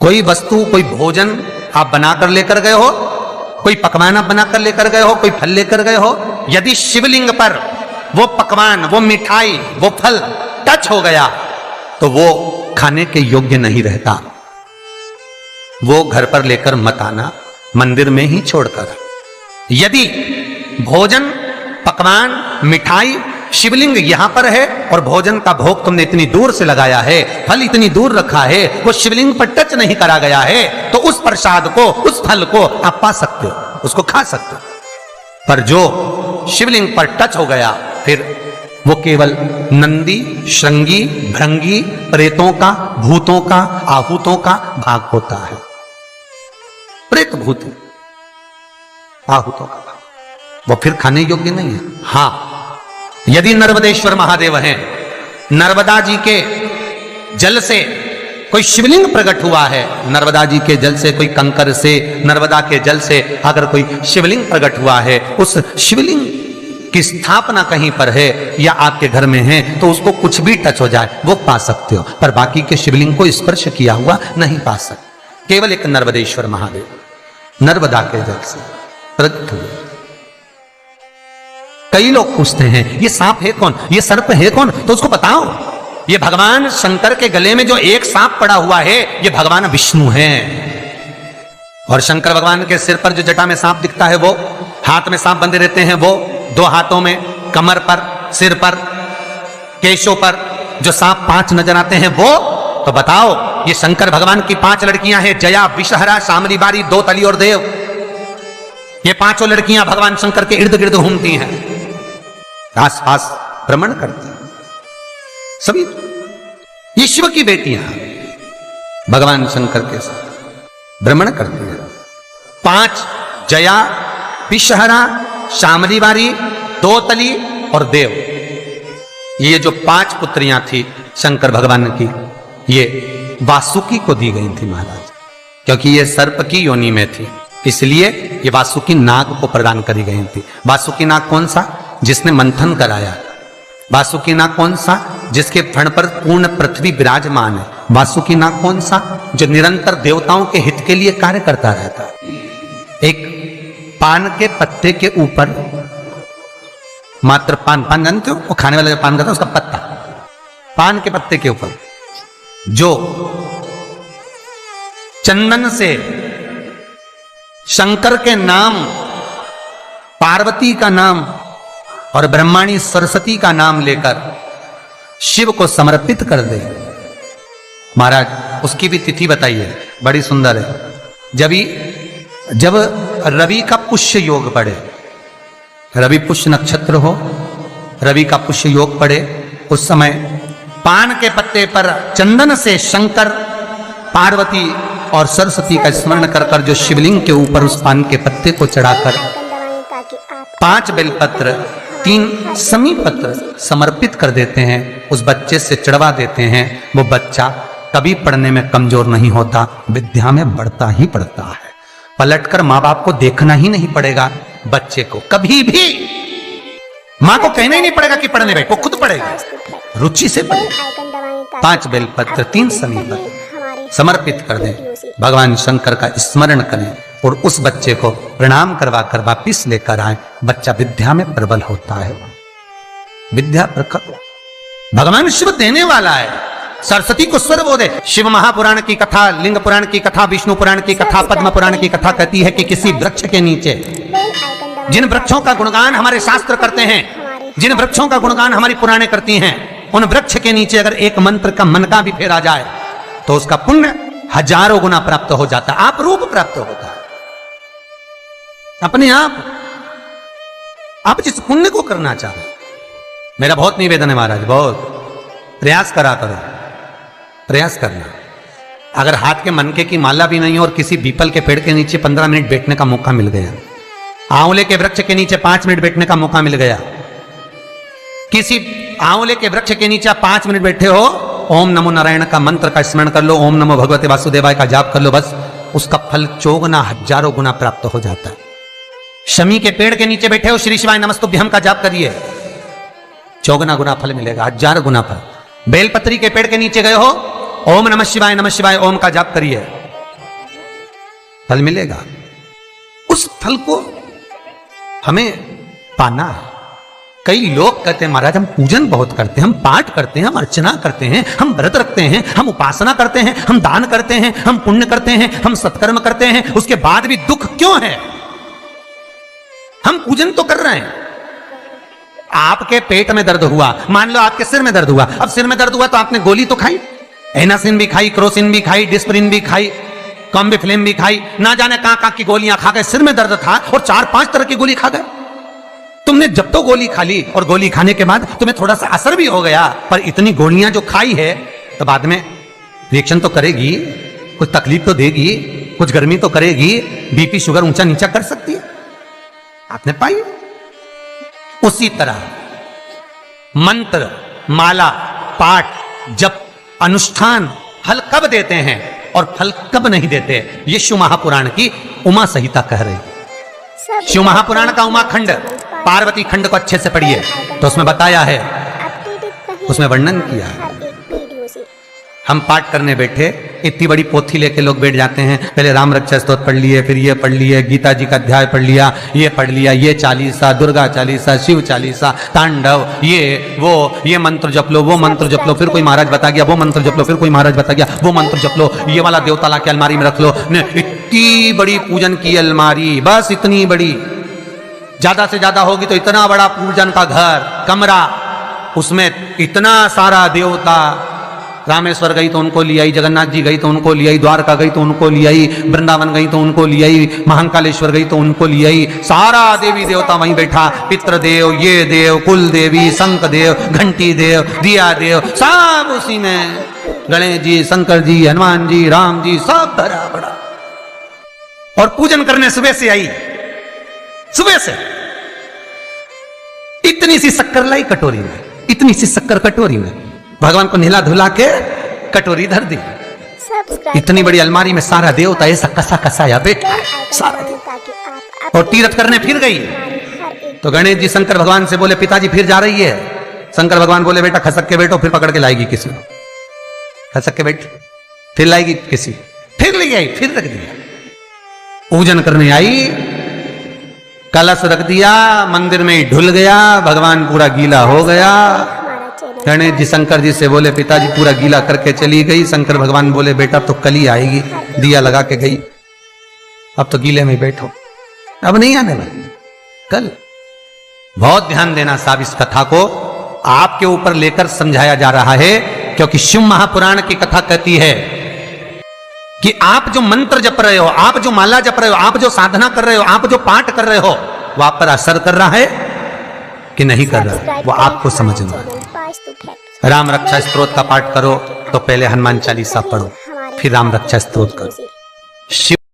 कोई वस्तु, कोई भोजन आप बनाकर लेकर गए हो, कोई पकवान आप बनाकर लेकर गए हो, कोई फल लेकर गए हो, यदि शिवलिंग पर वो पकवान, वो मिठाई, वो फल टच हो गया तो वो खाने के योग्य नहीं रहता। वो घर पर लेकर मत आना, मंदिर में ही छोड़कर। यदि भोजन, पकवान, मिठाई, शिवलिंग यहां पर है और भोजन का भोग तुमने इतनी दूर से लगाया है, फल इतनी दूर रखा है, वो शिवलिंग पर टच नहीं करा गया है, तो उस प्रसाद को, उस फल को आप पा सकते हो, उसको खा सकते हो। पर जो शिवलिंग पर टच हो गया, फिर वो केवल नंदी, श्रृंगी, भृंगी, प्रेतों का, भूतों का, आहूतों का भाग होता है। प्रेत, भूत, आहूतों का भाग, वो फिर खाने योग्य नहीं है। हां, यदि नर्मदेश्वर महादेव हैं, नर्मदा जी के जल से कोई शिवलिंग प्रकट हुआ है, नर्मदा जी के जल से, कोई कंकर से, नर्मदा के जल से अगर कोई शिवलिंग प्रकट हुआ है, उस शिवलिंग की स्थापना कहीं पर है या आपके घर में है, तो उसको कुछ भी टच हो जाए वो पा सकते हो, पर बाकी के शिवलिंग को स्पर्श किया हुआ नहीं पा सकते। केवल एक नर्मदेश्वर महादेव नर्मदा के जल से प्रकट हुए। कई लोग पूछते हैं ये सांप है कौन, ये सर्प है कौन, तो उसको बताओ ये भगवान शंकर के गले में जो एक सांप पड़ा हुआ है ये भगवान विष्णु हैं। और शंकर भगवान के सिर पर जो जटा में सांप दिखता है, वो हाथ में सांप बंधे रहते हैं, वो दो हाथों में, कमर पर, सिर पर, केशों पर जो सांप 5 नजर आते हैं, वो तो बताओ ये शंकर भगवान की 5 लड़कियां हैं, जया, विषहरा, शामली बारी, दो तली और देव। ये 5 लड़कियां भगवान शंकर के इर्द गिर्द घूमती हैं, आस पास भ्रमण करती हैं। सभी ये शिव की बेटियां भगवान शंकर के साथ भ्रमण करती हैं। 5 जया, विषहरा, शामली बारी, दो तली और देव, ये जो 5 पुत्रियां थी शंकर भगवान की, ये वासुकी को दी गई थी महाराज, क्योंकि ये सर्प की योनि में थी, इसलिए ये वासुकी नाग को प्रदान करी गई थी। वासुकी नाग कौन सा? जिसने मंथन कराया। वासुकी नाग कौन सा? जिसके फण पर पूर्ण पृथ्वी विराजमान है। वासुकी नाग कौन सा? जो निरंतर देवताओं के हित के लिए कार्य करता रहता है। एक पान के पत्ते के ऊपर, मात्र पान जानते हो, वो खाने वाला जो पान करता है उसका पत्ता, पान के पत्ते के ऊपर जो चंदन से शंकर के नाम, पार्वती का नाम और ब्रह्माणी सरस्वती का नाम लेकर शिव को समर्पित कर दे महाराज, उसकी भी तिथि बताइए, बड़ी सुंदर है। जब रवि का पुष्य योग पड़े, रवि पुष्य नक्षत्र हो, रवि का पुष्य योग पड़े, उस समय पान के पत्ते पर चंदन से शंकर, पार्वती और सरस्वती का स्मरण कर कर जो शिवलिंग के ऊपर उस पान के पत्ते को चढ़ाकर 5 बेलपत्र, 3 समी पत्र समर्पित कर देते हैं, उस बच्चे से चढ़वा देते हैं, वो बच्चा कभी पढ़ने में कमजोर नहीं होता, विद्या में बढ़ता ही बढ़ता है। पलटकर माँ बाप को देखना ही नहीं पड़ेगा, बच्चे को कभी भी माँ को कहना ही नहीं पड़ेगा कि पढ़ने बैठ, वो खुद पढ़ेगा, रुचि से पढ़ेगा। 5 बेलपत्र, 3 समी पत्र समर्पित कर दें, भगवान शंकर का स्मरण करें और उस बच्चे को प्रणाम करवा कर वापिस लेकर आए। बच्चा विद्या में प्रबल होता है, विद्या प्रखर, भगवान शिव देने वाला है। सरस्वती को स्वर बोधे। शिव महापुराण की कथा, लिंग पुराण की कथा, विष्णु पुराण की कथा, पद्म पुराण की कथा कहती है कि किसी वृक्ष के नीचे, जिन वृक्षों का गुणगान हमारे शास्त्र करते हैं, जिन वृक्षों का गुणगान हमारी पुराणे करती हैं, उन वृक्ष के नीचे अगर एक मंत्र का मनका भी फेरा जाए तो उसका पुण्य 1000 गुना प्राप्त हो जाता है, आप रूप प्राप्त होता है अपने आप जिस पुण्य को करना चाहे। मेरा बहुत निवेदन है महाराज, बहुत प्रयास करा करो, प्रयास करना। अगर हाथ के मनके की माला भी नहीं हो और किसी पीपल के पेड़ के नीचे 15 मिनट बैठने का मौका मिल गया, आंवले के वृक्ष के नीचे 5 मिनट बैठने का मौका मिल गया, किसी आंवले के वृक्ष के नीचे 5 मिनट बैठे हो, ओम नमो नारायण का मंत्र का स्मरण कर लो, ओम नमो भगवते वासुदेवाय का जाप कर लो, बस उसका फल 1000 गुना प्राप्त हो जाता है। शमी के पेड़ के नीचे बैठे हो, श्री शिवाय नमस्तुभ्यम का जाप करिए, 1000 गुना फल मिलेगा, 1000 गुना फल। बेलपत्री के पेड़ के नीचे गए हो, ओम नमः शिवाय ओम का जाप करिए, फल मिलेगा। उस फल को हमें पाना है। कई लोग कहते हैं महाराज हम पूजन बहुत करते हैं, हम पाठ करते हैं, हम अर्चना करते हैं, हम व्रत रखते हैं, हम उपासना करते हैं, हम दान करते हैं, हम पुण्य करते हैं, हम सत्कर्म करते हैं, उसके बाद भी दुख क्यों है? हम पूजन तो कर रहे हैं। आपके पेट में दर्द हुआ, मान लो आपके सिर में दर्द हुआ, अब सिर में दर्द हुआ तो आपने गोली तो खाई, एनासिन भी खाई, क्रोसिन भी खाई, डिस्प्रिन भी खाई, कॉम्बिफ्लेम भी खाई, ना जाने कहां कहां की गोलियां खा गए, सिर में दर्द था और 4-5 तरह की गोली खा गए। तुमने जब तो गोली खा ली और गोली खाने के बाद तुम्हें थोड़ा सा असर भी हो गया, पर इतनी गोलियां जो खाई है तो बाद में रिएक्शन तो करेगी, कुछ तकलीफ तो देगी, कुछ गर्मी तो करेगी, बीपी शुगर ऊंचा नीचा कर सकती है, आपने पाई। उसी तरह मंत्र, माला, पाठ, जप, अनुष्ठान फल कब देते हैं और फल कब नहीं देते, ये शिव महापुराण की उमा संहिता कह रही। शिव महापुराण का उमा खंड, पार्वती खंड को अच्छे से पढ़िए तो उसमें बताया है, उसमें वर्णन किया है। हम पाठ करने बैठे, इतनी बड़ी पोथी लेके लोग बैठ जाते हैं, पहले राम रक्षा स्तोत्र पढ़ लिए, फिर ये पढ़ लिए, गीता जी का अध्याय पढ़ लिया, ये पढ़ लिया, ये चालीसा, दुर्गा चालीसा, शिव चालीसा, तांडव, ये मंत्र जप लो, वो मंत्र जप लो, फिर कोई महाराज बता गया, वो मंत्र जप लो, फिर कोई महाराज बता गया, वो मंत्र जप लो, ये वाला देवता ला के अलमारी में रख लो। इतनी बड़ी पूजन की अलमारी, बस इतनी बड़ी, ज्यादा से ज्यादा होगी तो इतना बड़ा पूजन का घर, कमरा, उसमें इतना सारा देवता। रामेश्वर गई तो उनको ले आई, जगन्नाथ जी गई तो उनको ले आई, द्वारका गई तो उनको ले आई, वृंदावन गई तो उनको ले आई, महाकालेश्वर गई तो उनको ले आई, सारा देवी देवता वहीं बैठा, पितृदेव, ये देव, कुल देवी, शंख देव, घंटी देव, दिया देव, सब उसी में, गणेश जी, शंकर जी, हनुमान जी, राम जी, सब भरा पड़ा। और पूजन करने सुबह से आई, सुबह से इतनी सी शक्कर लाई कटोरी में, इतनी सी शक्कर कटोरी में, भगवान को नहला धुला के कटोरी धर दी। इतनी बड़ी अलमारी में सारा देवता ऐसा कसा कसाया बैठा सारा देव। और तीर्थ करने फिर गई तो गणेश जी शंकर भगवान से बोले पिताजी फिर जा रही है। शंकर भगवान बोले बेटा खसक के बैठो, फिर पकड़ के लाएगी किसी को, खसक के बैठ, फिर लाएगी किसी, फिर ले आई, फिर रख दिया। पूजन करने आई, कलश रख दिया, मंदिर में ही ढुल गया, भगवान पूरा गीला हो गया। गणेश जी शंकर जी से बोले पिताजी पूरा गीला करके चली गई। शंकर भगवान बोले बेटा तो कल ही आएगी, दिया लगा के गई, अब तो गीले में बैठो, अब नहीं आने वाली, कल। बहुत ध्यान देना साहब, इस कथा को आपके ऊपर लेकर समझाया जा रहा है, क्योंकि शिव महापुराण की कथा कहती है कि आप जो मंत्र जप रहे हो, आप जो माला जप रहे हो, आप जो साधना कर रहे हो, आप जो पाठ कर रहे हो, वो आप पर असर कर रहा है कि नहीं कर रहा है, वो आपको समझना है। राम रक्षा स्तोत्र का पाठ करो तो पहले हनुमान चालीसा पढ़ो, फिर राम रक्षा स्तोत्र करो। शिव